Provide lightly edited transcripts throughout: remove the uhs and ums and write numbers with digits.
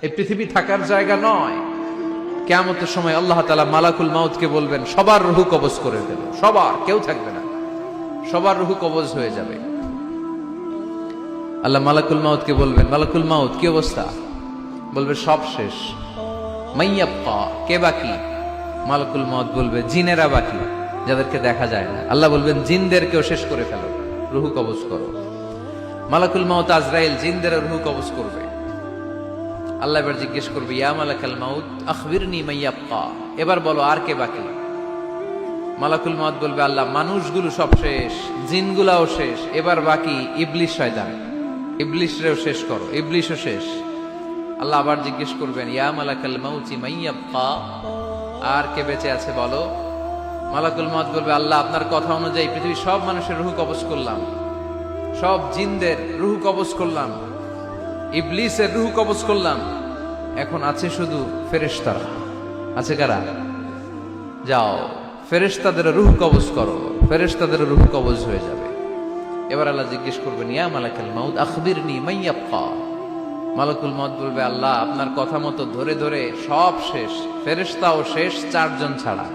এই পৃথিবী থাকার জায়গা নয়। কিয়ামতের সময় আল্লাহ তাআলা মালাকুল মাউতকে বলবেন সবার রূহ কবজ করে দেব, সবার, কেউ থাকবে না, সবার রূহ কবজ হয়ে যাবে। আল্লাহ মালাকুল মাউতকে বলবেন, মালাকুল মাউত কি অবস্থা? বলবে সব শেষ। মাইয়াবকা, কে বাকি? মালাকুল মাউত বলবে জিনেরা বাকি, যাদেরকে দেখা যায় না। আল্লাহ বলবেন জিনদেরকেও শেষ করে ফেলো, রূহ কবজ করো। মালাকুল মাউত আজরাইল জিনদের রূহ কবজ করবে। আল্লাহ এবার জিজ্ঞেস করবে, ইয়া মালাকাল মাউত আখবিরনি মাইয়াবকা, এবার বলো আর কে বাকি? মালাকুল মাউত বলবে, আল্লাহ মানুষগুলো সব শেষ, জিনগুলাও শেষ, এবার বাকি ইবলিশ শয়তান, ইবলিশরেও শেষ করো, ইবলিশও শেষ। আল্লাহ আবার জিজ্ঞেস করবেন, ইয়া মালাকাল মাউতি মাইয়াবকা, আর কে বেঁচে আছে বলো। মালাকুল মাউত বলবে, আল্লাহ আপনার কথা অনুযায়ী পৃথিবীর সব মানুষের রূহ কবজ করলাম, সব জিনদের রূহ কবজ করলাম, ইবলিসের রূহ কবজ করলাম, এখন আছে শুধু ফেরেশতারা। আছে কারা? যাও ফেরেশতাদের রূহ কবজ করো, ফেরেশতাদের রূহ কবজ হয়ে যাবে। এবার আল্লাহ জিজ্ঞেস করবেন, ইয়া মালাকাল মাউত আখবিরনি মাইয়াবকা। মালাকুল মাউত বলবে, আল্লাহ আপনার কথা মতো ধরে ধরে সব শেষ, ফেরেশতাও শেষ, 4 জন ছাড়া।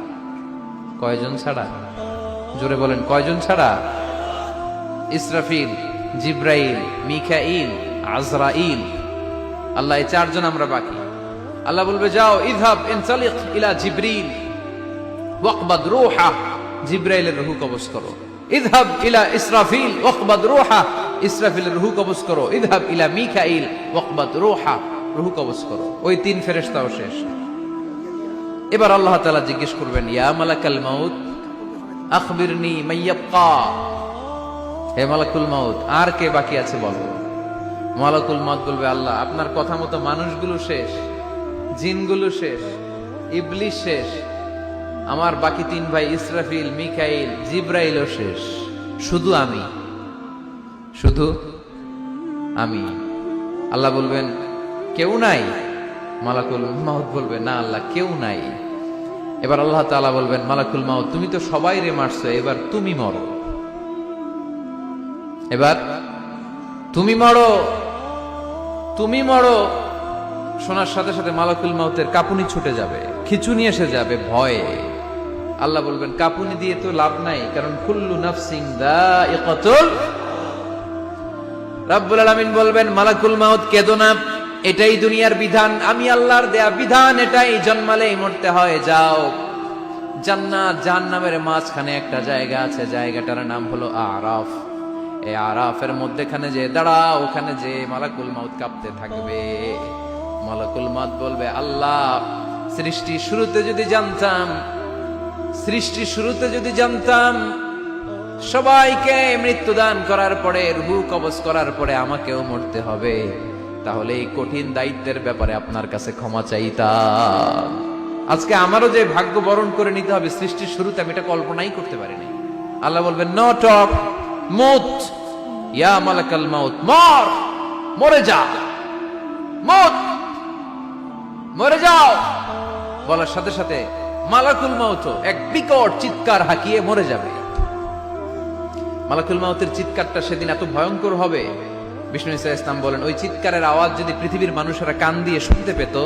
কয়জন ছাড়া? জোরে বলেন, কয়জন ছাড়া? ইসরাফিল, জিব্রাইল, মিকাইল, আজরাইল। আল্লাহ এই 4 জন আমরা বাকি। আল্লাহ বলবে, যাও ইযহাব ইনতালিক ইলা জিবরিল ওয়াকবাদ রূহা, জিব্রাইলের রূহ কবজ করো। ইযহাব ইলা ইসরাফিল ওয়াকবাদ রূহা, ইসরাফিলের রূহ কবজ করো। ইযহাব ইলা মিকাইল ওয়াকবাদ রূহা, রূহ কবজ করো। ওই 3 ফেরেশতাও শেষ। এবার আল্লাহ তাআলা জিজ্ঞেস করবেন, ইয়া মালাকাল মাউত আখবিরনি মাইয়াবকা, হে মালাকুল মাউত আর কে বাকি আছে বলো। মালাকুল মাউত বলবে, আল্লাহ আপনার কথা মতো মানুষগুলো শেষ, জিনগুলো শেষ, ইবলিশ শেষ, আমার বাকি 3 ভাই ইসরাফিল, মিকাইল, জিব্রাইলও শেষ, শুধু আমি, শুধু আমি। আল্লাহ বলবেন, কেউ নাই? মালাকুল মাউত বলবে, না আল্লাহ কেউ নাই। এবার আল্লাহ তাআলা বলবেন, মালাকুল মাউত তুমি তো সবাই রে মারছো, এবার তুমি মরো, এবার তুমি মরো, তুমি মরো। শোনার সাথে সাথে মালাকুল মাউতের কাঁপুনি ছুটে যাবে, খিঁচুনি এসে যাবে ভয়ে। আল্লাহ বলবেন, কাঁপুনি দিয়ে তো লাভ নাই, কারণ কুল্লু নাফসিন যায়িকাতুল। রব্বুল আলামিন বলবেন, মালাকুল মাউত কেঁদো না, এটাই দুনিয়ার বিধান, আমি আল্লাহর দেয়া বিধান, এটাই জন্মালেই মরতে হয়। যাও জান্নাত জাহান্নামের মাঝখানে একটা জায়গা আছে, জায়গাটার নাম হলো আরাফ। এই আরাফের মধ্যখানে যে দাঁড়াও, ওখানে যে মালাকুল মাউত কাঁপতে থাকবে। মালাকুল মাউত বলবে, আল্লাহ সৃষ্টি শুরুতে যদি জানতাম, সৃষ্টি শুরুতে যদি জানতাম সবাইকে মৃত্যুদান করার পরে, রূহ কবজ করার পরে আমাকেও মরতে হবে, তাহলে এই কঠিন দায়িত্বের ব্যাপারে আপনার কাছে ক্ষমা চাইতাম। আজকে আমারও যে ভাগ্য বরণ করে নিতে হবে সৃষ্টির শুরুতে, আমি এটা কল্পনাই করতে পারিনি। আল্লাহ বলবেন, নো টক, মুত, ইয়া মালাকাল মাউত, মর, মরে যা, মুত, মরে যাও। বলার সাথে সাথে মালাকুল মাউত এক বিকট চিৎকার হাঁকিয়ে মরে যাবে। মালাকুল মাউতের চিৎকারটা সেদিন এত ভয়ঙ্কর হবে, বিষ্ণু ঈসা ইসলাম বলেন, ওই চিৎকারের আওয়াজ যদি পৃথিবীর মানুষেরা কান দিয়ে শুনতে পেত,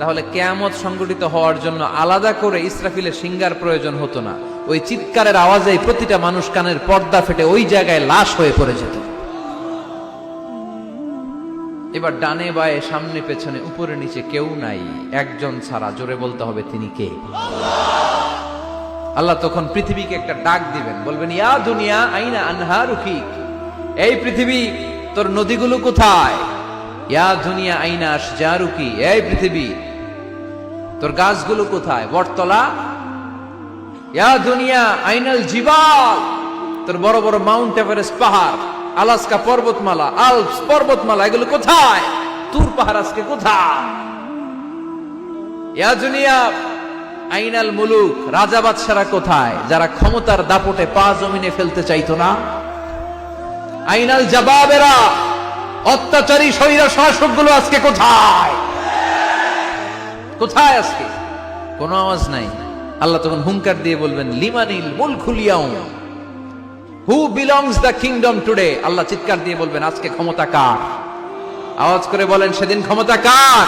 তাহলে কিয়ামত সংগঠিত হওয়ার জন্য আলাদা করে ইসরাফিলের সিঙ্গার প্রয়োজন হতো না। ওই চিৎকারের আওয়াজে প্রতিটা মানুষ কানের পর্দা ফেটে ওই জায়গায় লাশ হয়ে পড়ে যেত। এবার ডানে বায়ে সামনে পেছনে উপরে নিচে কেউ নাই, একজন ছাড়া। জোরে বলতে হবে, তিনি কে? আল্লাহ তখন পৃথিবীকে একটা ডাক দিবেন, বলবেন, ইয়া দুনিয়া আইনা আনহারুকি, এই পৃথিবী তোর নদীগুলো কোথায়? ইয়া দুনিয়া আইনা আশজারুকি, এই পৃথিবী তোর গাছগুলো কোথায়? বটতলা। ইয়া দুনিয়া আইনাল জিবাল, তোর বড় বড় মাউন্ট এভারেস্ট পাহাড়, আলাস্কা পর্বতমালা, আলপস পর্বতমালা, এগুলো কোথায়? তুর পাহাড় আজকে কোথায়? ইয়া দুনিয়া আইনাল মুলুক, রাজা বাদশারা কোথায়, যারা ক্ষমতার দাপটে পা জমিনে ফেলতে চাইতো না? আইনাল জাবাবেরা, অত্যাচারী স্বৈর শাসকগুলো আজকে কোথায়? কোথায় আজকে? কোনো আওয়াজ নাই। আল্লাহ তখন হুঙ্কার দিয়ে বলবেন, লিমানিল মুলকুল ইয়াউম, who belongs the kingdom today. Allah চিৎকার দিয়ে বলবেন, আজকে ক্ষমতা কার? আওয়াজ করে বলেন, সেদিন ক্ষমতা কার?